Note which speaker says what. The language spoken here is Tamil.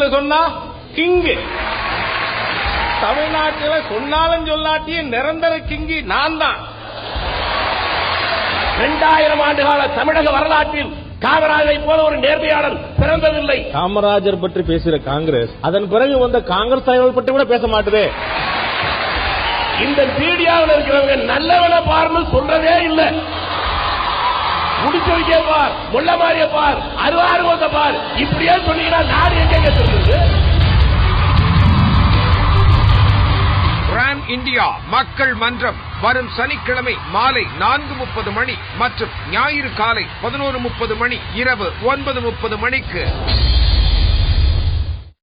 Speaker 1: இங்கிலீஷ்ல சொன்னா கிங்கு. தமிழ்நாட்டில் சொன்னாலும் சொல்லாட்டிய நிரந்தர கிங்கி நான் தான்.
Speaker 2: 2000 ஆண்டுகால தமிழக வரலாற்றில் காமராஜரை போல ஒரு நேர்மையாளர் பிறந்ததில்லை.
Speaker 3: காமராஜர் பற்றி பேசுகிற காங்கிரஸ் அதன் பிறகு வந்த காங்கிரஸ் தலைவர்கள் பற்றி கூட பேச மாட்டுதே.
Speaker 2: இந்த மீடியாவில் இருக்கிறவங்க நல்லவன பார்னு சொல்றதே இல்லை. முடிச்சவங்க பார், முள்ள மாறிய பார், அருவாறு பார், இப்படியே சொன்னீங்கன்னா நாடு எங்க சொல்றது?
Speaker 4: பிரான் இந்தியா மக்கள் மன்றம் வரும் சனிக்கிழமை மாலை 4:30 மணி மற்றும் ஞாயிறு காலை 11:30 மணி, இரவு 9:30 மணிக்கு.